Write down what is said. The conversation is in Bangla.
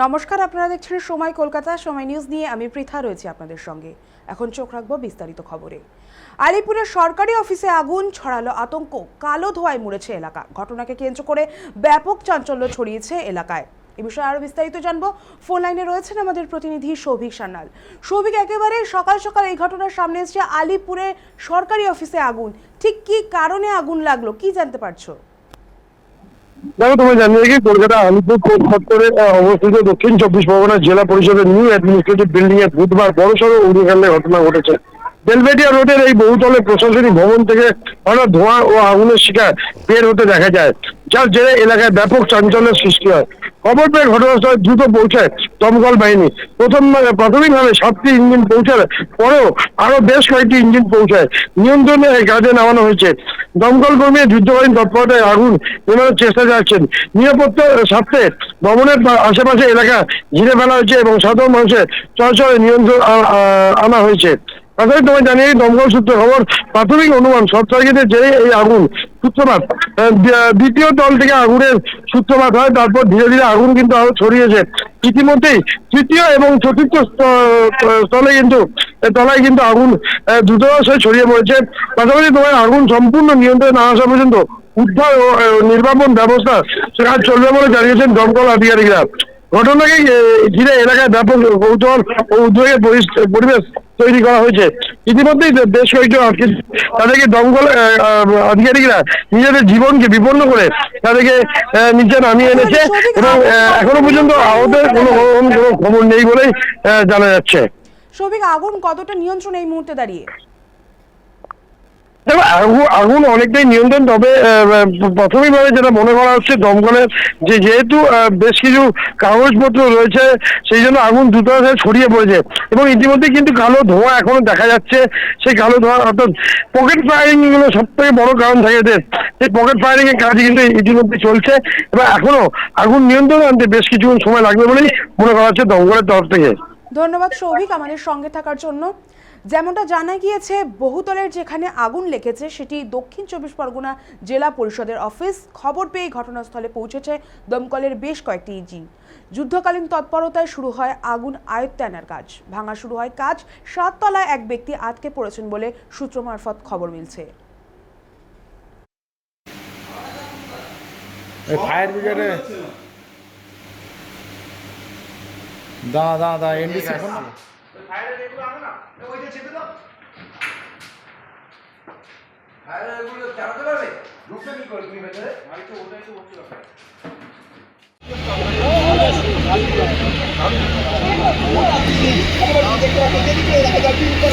নমস্কার, আপনারা দেখছেন সময় কলকাতা। সময় নিউজ নিয়ে আমি পৃথা রয়েছি আপনাদের সঙ্গে। এখন চোখ রাখবো বিস্তারিত খবরে। আলিপুরের সরকারি অফিসে আগুন ছড়ালো আতঙ্ক, কালো ধোঁয়ায় মুড়েছে এলাকা। ঘটনাকে কেন্দ্র করে ব্যাপক চাঞ্চল্য ছড়িয়েছে এলাকায়। এ বিষয়ে আরো বিস্তারিত জানবো। ফোন লাইনে রয়েছেন আমাদের প্রতিনিধি সৌভিক সান্যাল। সৌভিক, একেবারে সকাল সকাল এই ঘটনার সামনে এসেছে আলিপুরে সরকারি অফিসে আগুন। ঠিক কি কারণে আগুন লাগলো, কি জানতে পারছো? দেখো, তুমি জানিয়ে কি কলকাতা আলিপুর কোর্ট চত্বরে অবস্থিত দক্ষিণ 24 পরগনা জেলা পরিষদের নিউ অ্যাডমিনিস্ট্রেটিভ বিল্ডিং এ বুধবার বড়সড় অগ্নিকাণ্ডের ঘটনা ঘটেছে। বেলভেডিয়া রোডের এই বহুতলে প্রশাসনিক ভবন থেকে হঠাৎ ধোঁয়া ও আগুনের শিকার বের হতে দেখা যায়, যার জেরে এলাকায় ব্যাপক চাঞ্চল্যের সৃষ্টি হয়। খবর পেয়ে ঘটনাস্থলে দ্রুত পৌঁছায় দমকল বাহিনী। প্রাথমিকভাবে 7টি ইঞ্জিন পৌঁছার পরেও আরো বেশ কয়েকটি ইঞ্জিন পৌঁছায় নিয়ন্ত্রণে কাজে নামানো হয়েছে। দমকল কর্মী যুদ্ধকালীন তৎপরতায় আগুন নেভানোর চেষ্টা চালাচ্ছেন। নিরাপত্তার স্বার্থে ভবনের আশেপাশে এলাকা ঘিরে ফেলা হয়েছে এবং সাধারণ মানুষের চলাচলে নিয়ন্ত্রণ আনা হয়েছে। তাছাড়া তোমায় জানিয়ে দমকল সূত্রে খবর, প্রাথমিক অনুমান শর্ট সার্কিটের জেরে এই আগুন সূত্রপাত। দ্বিতীয় তল থেকে আগুনের সূত্রপাত হয়, তারপর ধীরে ধীরে আগুন কিন্তু আরো ছড়িয়েছে। ইতিমধ্যেই তৃতীয় এবং চতুর্থ তলায় কিন্তু আগুন দ্রুততার ছড়িয়ে পড়েছে। পাশাপাশি তোমার আগুন সম্পূর্ণ নিয়ন্ত্রণে না আসা পর্যন্ত উদ্ধার ও নির্বাপন ব্যবস্থা কাজ চলবে বলে জানিয়েছেন দমকল আধিকারিকরা। ঘটনাকে ঘিরে এলাকায় ব্যাপক কৌতূহল ও উদ্বেগের পরিবেশ তৈরি করা হয়েছে। ইতিমধ্যেই বেশ কয়েকজন তাদেরকে দমকল আধিকারিকরা নিজেদের জীবনকে বিপন্ন করে তাদেরকে নিচে নামিয়ে এনেছে এবং এখনো পর্যন্ত আহতের কোনো খবর নেই বলেই জানা যাচ্ছে। সৌভিক, আগুন কতটা নিয়ন্ত্রণে এই মুহূর্তে দাঁড়িয়ে? দেখো, আগুন অনেকটাই নিয়ন্ত্রণ, তবে প্রাথমিকভাবে যেটা মনে করা হচ্ছে দমকলের যেহেতু বেশ কিছু কাগজপত্র রয়েছে, সেই জন্য আগুন দ্রুততায় ছড়িয়ে পড়েছে এবং ইতিমধ্যে কিন্তু কালো ধোঁয়া এখনো দেখা যাচ্ছে। সেই কালো ধোঁয়া অর্থাৎ পকেট ফায়ারিং গুলো সব থেকে বড় কারণ থাকে এদের। সেই পকেট ফায়ারিং এর কাজ কিন্তু ইতিমধ্যে চলছে এবং এখনো আগুন নিয়ন্ত্রণে আনতে বেশ কিছুক্ষণ সময় লাগবে বলেই মনে করা হচ্ছে দমকলের তরফ থেকে। ধন্যবাদ সৌভিক আমাদের সঙ্গে থাকার জন্য। যেমনটা জানা গিয়েছে, বহুতলের যেখানে আগুন লেগেছে সেটি দক্ষিণ 24 পরগনা জেলা পরিষদের অফিস। খবর পেয়ে ঘটনাস্থলে পৌঁছেছে দমকলের বেশ কয়েকটি ইঞ্জিন। যুদ্ধকালীন তৎপরতায় শুরু হয় আগুন আয়ত্তে আনার কাজ। ভাঙা শুরু হয় কাজ। 7 তলায় এক ব্যক্তি আটকে পড়েছেন বলে সূত্র মারফত খবর মিলছে। ফায়ার ব্রিগেডে দাঁড়া এনডিসি ফোন না। ফায়ারের এগুলো আনো না, ওইটা চেপে দাও। ফায়ারের এগুলো চালাতে পারবে? ঢুকতে কি করে তুমি ভেতরে? ভাই তো ওটাই তো হচ্ছে ব্যাপার।